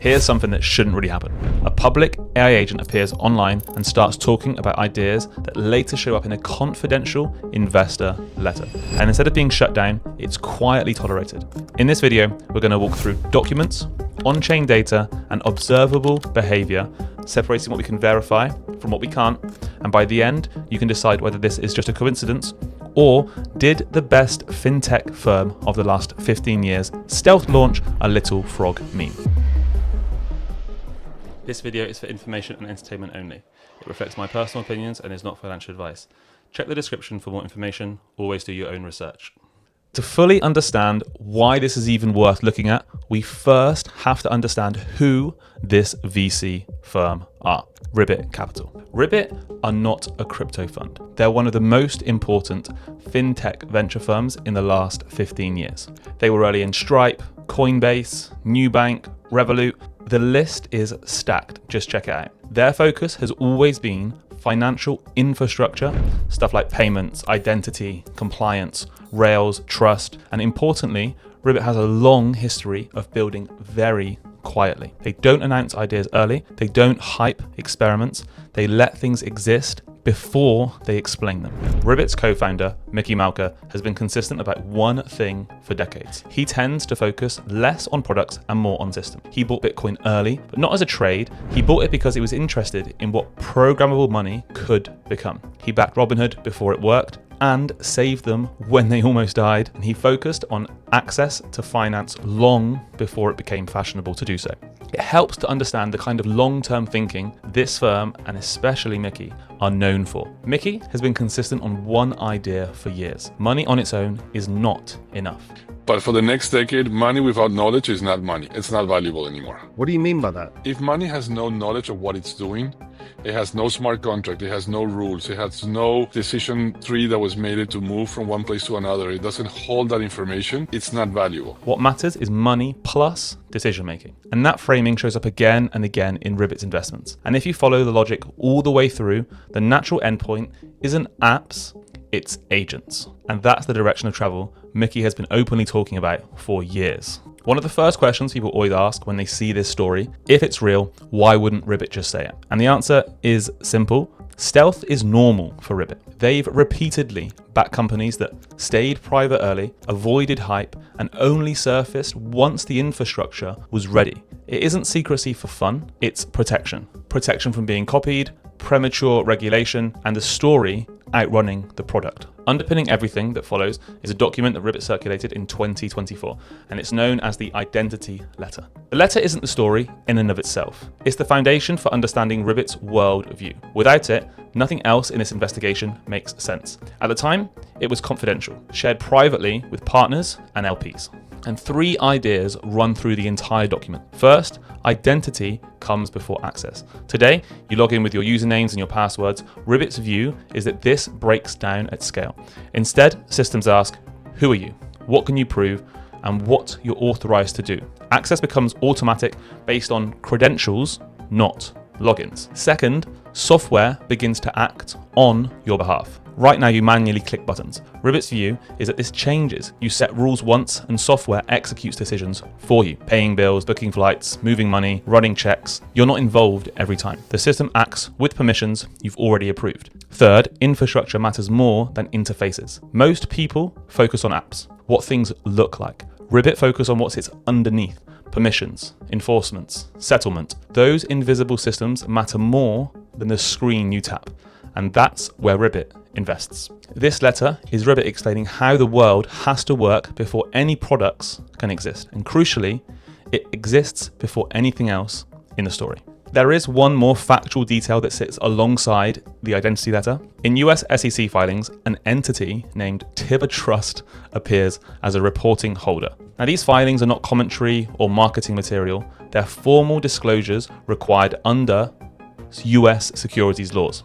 Here's something that shouldn't really happen. A public AI agent appears online and starts talking about ideas that later show up in a confidential investor letter. And instead of being shut down, it's quietly tolerated. In this video, we're going to walk through documents, on-chain data, and observable behavior, separating what we can verify from what we can't. And by the end, you can decide whether this is just a coincidence or did the best fintech firm of the last 15 years stealth launch a little frog meme. This video is for information and entertainment only. It reflects my personal opinions and is not financial advice. Check the description for more information. Always do your own research. To fully understand why this is even worth looking at, we first have to understand who this VC firm are. Ribbit Capital. Ribbit are not a crypto fund. They're one of the most important fintech venture firms in the last 15 years. They were early in Stripe, Coinbase, Nubank, Revolut. The list is stacked, just check it out. Their focus has always been financial infrastructure, stuff like payments, identity, compliance, rails, trust, and importantly, Ribbit has a long history of building very quietly. They don't announce ideas early, they don't hype experiments, they let things exist before they explain them. Ribbit's co-founder, Micky Malka, has been consistent about one thing for decades. He tends to focus less on products and more on system. He bought Bitcoin early, but not as a trade. He bought it because he was interested in what programmable money could become. He backed Robinhood before it worked and saved them when they almost died. And he focused on access to finance long before it became fashionable to do so. It helps to understand the kind of long-term thinking this firm, and especially Micky, are known for. Micky has been consistent on one idea for years. Money on its own is not enough. But for the next decade, money without knowledge is not money. It's not valuable anymore. What do you mean by that? If money has no knowledge of what it's doing, it has no smart contract, it has no rules, it has no decision tree that was made to move from one place to another, it doesn't hold that information, it's not valuable. What matters is money plus decision making. And that framing shows up again and again in Ribbit's investments. And if you follow the logic all the way through, the natural endpoint isn't apps, it's agents. And that's the direction of travel Micky has been openly talking about for years. One of the first questions people always ask when they see this story, if it's real, why wouldn't Ribbit just say it? And the answer is simple. Stealth is normal for Ribbit. They've repeatedly backed companies that stayed private early, avoided hype, and only surfaced once the infrastructure was ready. It isn't secrecy for fun, it's protection. Protection from being copied, premature regulation, and the story outrunning the product. Underpinning everything that follows is a document that Ribbit circulated in 2024, and it's known as the Identity Letter. The letter isn't the story in and of itself. It's the foundation for understanding Ribbit's worldview. Without it, nothing else in this investigation makes sense. At the time, it was confidential, shared privately with partners and LPs. And three ideas run through the entire document. First, identity comes before access. Today, you log in with your usernames and your passwords. Ribbit's view is that this breaks down at scale. Instead, systems ask, who are you? What can you prove? And what you're authorized to do. Access becomes automatic based on credentials, not logins. Second, software begins to act on your behalf. Right now, you manually click buttons. Ribbit's view is that this changes. You set rules once and software executes decisions for you. Paying bills, booking flights, moving money, running checks. You're not involved every time. The system acts with permissions you've already approved. Third, infrastructure matters more than interfaces. Most people focus on apps, what things look like. Ribbit focus on what sits underneath. Permissions, enforcements, settlement. Those invisible systems matter more than the screen you tap. And that's where Ribbit invests. This letter is Ribbit explaining how the world has to work before any products can exist. And crucially, it exists before anything else in the story. There is one more factual detail that sits alongside the identity letter. In US SEC filings, an entity named Tibbir appears as a reporting holder. Now, these filings are not commentary or marketing material. They're formal disclosures required under US securities laws.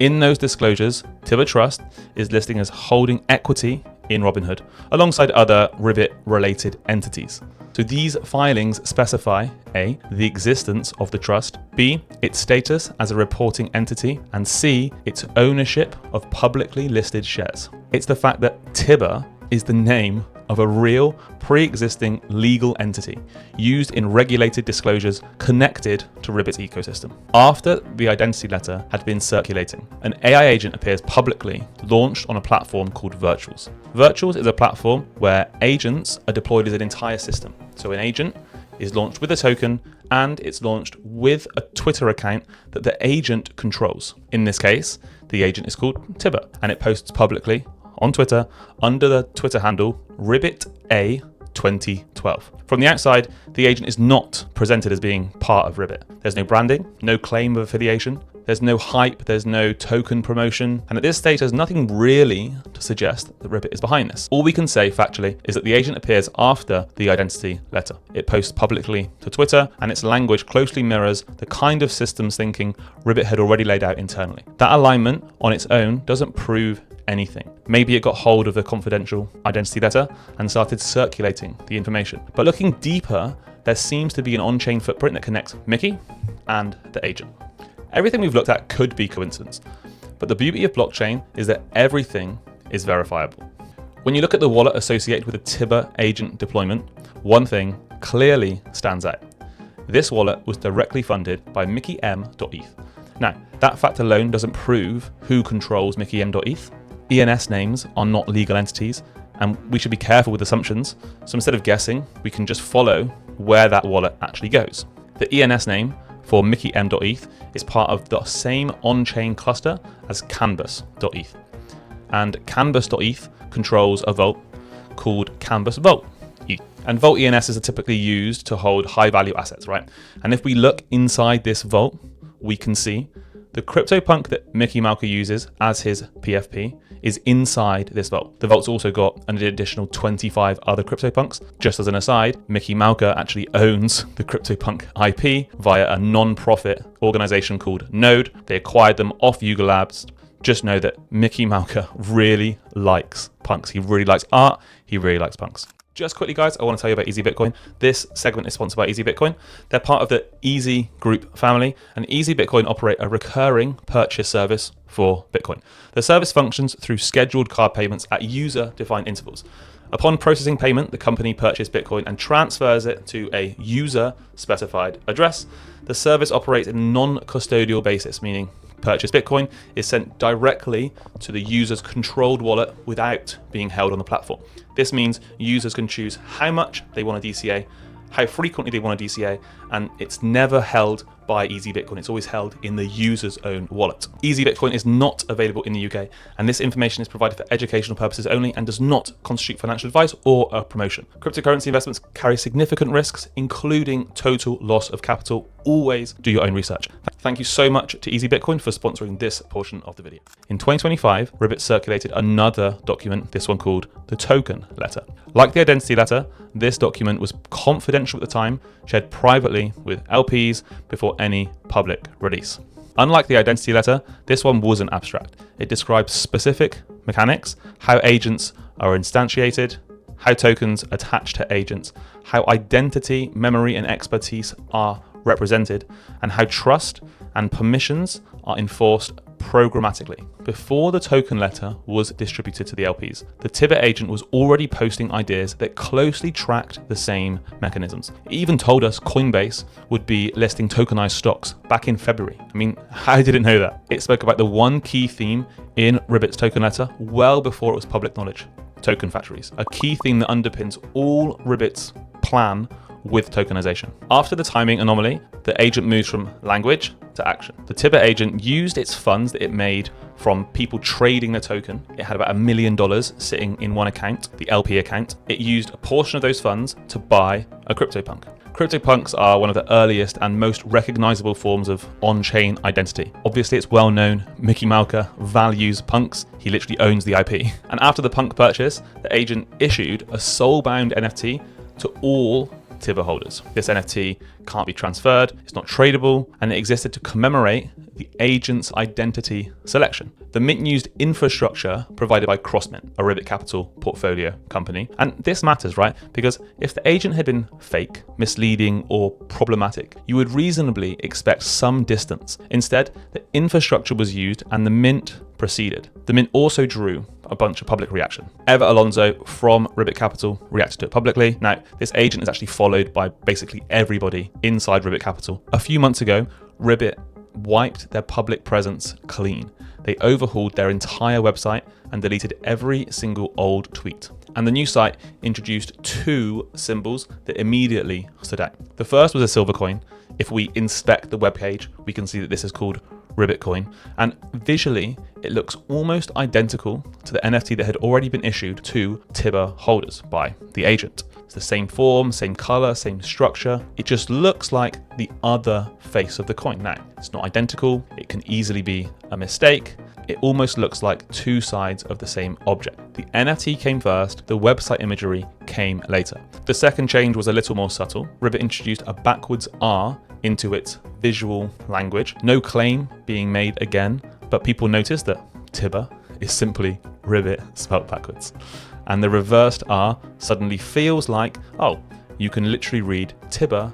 In those disclosures, Tibbir is listing as holding equity in Robinhood, alongside other Ribbit-related entities. So these filings specify A, the existence of the trust, B, its status as a reporting entity, and C, its ownership of publicly listed shares. It's the fact that Tibbir is the name of a real, pre-existing legal entity used in regulated disclosures connected to Ribbit's ecosystem. After the identity letter had been circulating, an AI agent appears publicly launched on a platform called Virtuals. Virtuals is a platform where agents are deployed as an entire system. So an agent is launched with a token, and it's launched with a Twitter account that the agent controls. In this case, the agent is called Tibbir, and it posts publicly on Twitter under the Twitter handle 𝗕𝗘𝗦𝗧. From the outside, the agent is not presented as being part of Ribbit. There's no branding, no claim of affiliation, there's no hype, there's no token promotion, and at this stage there's nothing really to suggest that Ribbit is behind this. All we can say factually is that the agent appears after the identity letter. It posts publicly to Twitter, and its language closely mirrors the kind of systems thinking Ribbit had already laid out internally. That alignment on its own doesn't prove anything. Maybe it got hold of the confidential identity letter and started circulating the information. But looking deeper, there seems to be an on-chain footprint that connects Micky and the agent. Everything we've looked at could be coincidence, but the beauty of blockchain is that everything is verifiable. When you look at the wallet associated with a Tibbir agent deployment, one thing clearly stands out. This wallet was directly funded by 𝗕𝗕𝗦𝗚𝗡. Now, that fact alone doesn't prove who controls 𝗕𝗕𝗦𝗡. ENS names are not legal entities, and we should be careful with assumptions. So instead of guessing, we can just follow where that wallet actually goes. The ENS name for 𝗕𝗕𝗦𝗡 is part of the same on-chain cluster as Canvas.eth. And Canvas.eth controls a vault called Canvas Vault. And Vault ENSs are typically used to hold high-value assets, right? And if we look inside this vault, we can see the CryptoPunk that Micky Malka uses as his PFP is inside this vault. The vault's also got an additional 25 other CryptoPunks. Just as an aside, Micky Malka actually owns the CryptoPunk IP via a non-profit organization called Node. They acquired them off 𝗥𝗘𝗪𝗔𝗥𝗗𝗦. Just know that Micky Malka really likes punks. He really likes art. He really likes punks. Just quickly, guys, I want to tell you about EasyBitcoin. This segment is sponsored by EasyBitcoin. They're part of the Easy Group family, and EasyBitcoin operate a recurring purchase service for Bitcoin. The service functions through scheduled card payments at user-defined intervals. Upon processing payment, the company purchases Bitcoin and transfers it to a user-specified address. The service operates in a non-custodial basis, meaning purchased Bitcoin is sent directly to the user's controlled wallet without being held on the platform. This means users can choose how much they want to DCA, how frequently they want to DCA, and it's never held by EasyBitcoin. It's always held in the user's own wallet. EasyBitcoin is not available in the UK, and this information is provided for educational purposes only and does not constitute financial advice or a promotion. Cryptocurrency investments carry significant risks, including total loss of capital. Always do your own research. Thank you so much to EasyBitcoin for sponsoring this portion of the video. In 2025, Ribbit circulated another document, this one called the token letter. Like the identity letter, this document was confidential at the time, shared privately with LPs before any public release. Unlike the identity letter, this one wasn't abstract. It describes specific mechanics, how agents are instantiated, how tokens attach to agents, how identity, memory, and expertise are represented, and how trust and permissions are enforced programmatically. Before the token letter was distributed to the LPs, the Tibbir agent was already posting ideas that closely tracked the same mechanisms. It even told us Coinbase would be listing tokenized stocks back in February. I mean, how did it know that? It spoke about the one key theme in Ribbit's token letter well before it was public knowledge: token factories, a key theme that underpins all Ribbit's plan with tokenization. After the timing anomaly, the agent moves from language to action. The Tibbir agent used its funds that it made from people trading the token. It had about $1 million sitting in one account, the LP account. It used a portion of those funds to buy a CryptoPunk. CryptoPunks are one of the earliest and most recognizable forms of on-chain identity. Obviously, it's well known Micky Malka values punks. He literally owns the IP. And after the punk purchase, the agent issued a Soulbound NFT to all Tibbir holders. This NFT can't be transferred, it's not tradable, and it existed to commemorate the agent's identity selection. The mint used infrastructure provided by Crossmint, a Ribbit Capital portfolio company. And this matters, right? Because if the agent had been fake, misleading, or problematic, you would reasonably expect some distance. Instead, the infrastructure was used and the mint proceeded. The mint also drew a bunch of public reaction. 𝗕𝗘𝗦𝗧 from Ribbit Capital reacted to it publicly. Now, this agent is actually followed by basically everybody inside Ribbit Capital. A few months ago, Ribbit wiped their public presence clean. They overhauled their entire website and deleted every single old tweet. And the new site introduced two symbols that immediately stood out. The first was a silver coin. If we inspect the webpage, we can see that this is called Ribbitcoin, and visually it looks almost identical to the NFT that had already been issued to Tibbir holders by the agent. It's the same form, same color, same structure. It just looks like the other face of the coin. Now, it's not identical. It can easily be a mistake. It almost looks like two sides of the same object. The NFT came first, the website imagery came later. The second change was a little more subtle. Ribbit introduced a backwards R into its visual language. No claim being made again, but people noticed that Tibbir is simply Ribbit spelled backwards. And the reversed R suddenly feels like, oh, you can literally read Tibbir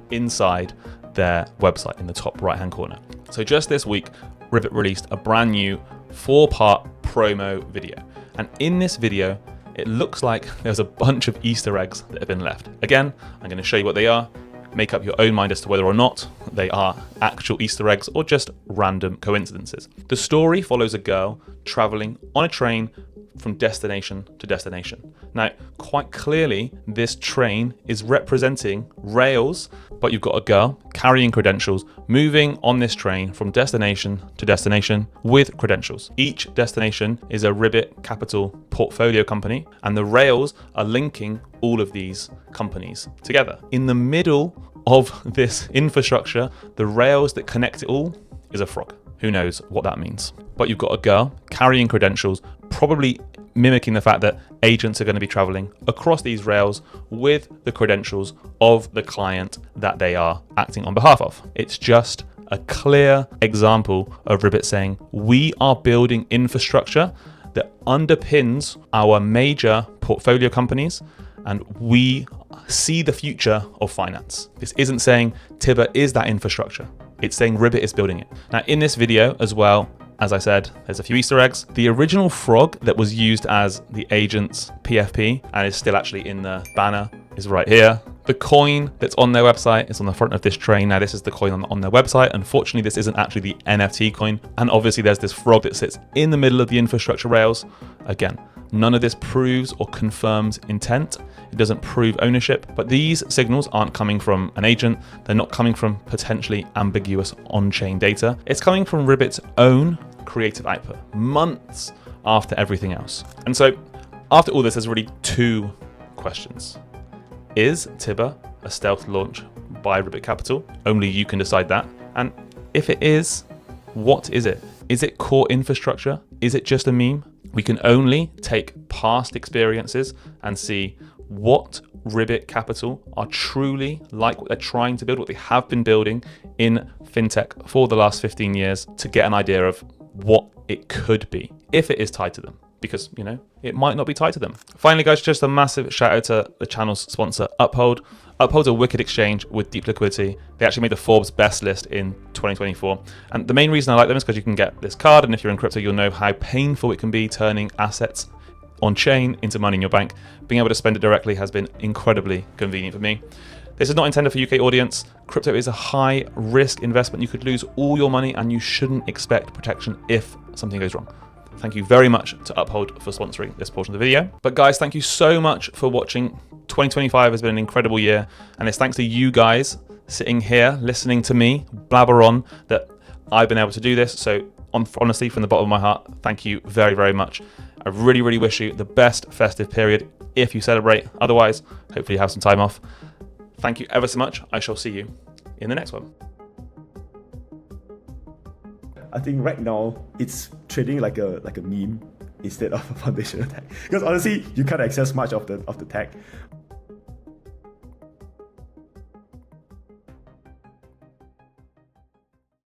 inside their website in the top right-hand corner. So just this week, Ribbit released a brand new 4-part promo video. And in this video, it looks like there's a bunch of Easter eggs that have been left. Again, I'm going to show you what they are. Make up your own mind as to whether or not they are actual Easter eggs or just random coincidences. The story follows a girl traveling on a train from destination to destination. Now, quite clearly, this train is representing rails, but you've got a girl carrying credentials, moving on this train from destination to destination with credentials. Each destination is a Ribbit Capital portfolio company, and the rails are linking all of these companies together. In the middle of this infrastructure, the rails that connect it all is a frog. Who knows what that means? But you've got a girl carrying credentials, probably mimicking the fact that agents are going to be traveling across these rails with the credentials of the client that they are acting on behalf of. It's just a clear example of Ribbit saying, we are building infrastructure that underpins our major portfolio companies, and we see the future of finance. This isn't saying Tibbir is that infrastructure. It's saying Ribbit is building it. Now, in this video as well, as I said, there's a few Easter eggs. The original frog that was used as the agent's PFP and is still actually in the banner is right here. The coin that's on their website is on the front of this train. Now, this is the coin on their website. Unfortunately, this isn't actually the NFT coin. And obviously, there's this frog that sits in the middle of the infrastructure rails. Again, none of this proves or confirms intent. It doesn't prove ownership, but these signals aren't coming from an agent. They're not coming from potentially ambiguous on-chain data. It's coming from Ribbit's own creative output, months after everything else. And so after all this, there's really two questions. Is Tibbir a stealth launch by Ribbit Capital? Only you can decide that. And if it is, what is it? Is it core infrastructure? Is it just a meme? We can only take past experiences and see what Ribbit Capital are truly like, what they're trying to build, what they have been building in fintech for the last 15 years to get an idea of what it could be if it is tied to them. Because, you know, it might not be tied to them. Finally, guys, just a massive shout out to the channel's sponsor, 𝗕𝗘𝗦𝗧. 𝗕𝗘𝗦𝗧's a wicked exchange with deep liquidity. They actually made the Forbes best list in 2024. And the main reason I like them is because you can get this card. And if you're in crypto, you'll know how painful it can be turning assets on chain into money in your bank. Being able to spend it directly has been incredibly convenient for me. This is not intended for UK audience. Crypto is a high risk investment. You could lose all your money and you shouldn't expect protection if something goes wrong. Thank you very much to 𝗕𝗘𝗦𝗧 for sponsoring this portion of the video. But guys, thank you so much for watching. 2025 has been an incredible year, and it's thanks to you guys sitting here listening to me blabber on that I've been able to do this. So honestly, from the bottom of my heart, thank you very, very much. I really, really wish you the best festive period if you celebrate. Otherwise, hopefully you have some time off. Thank you ever so much. I shall see you in the next one. I think right now it's trading like a meme instead of a foundational tech. Because honestly, you can't access much of the tech.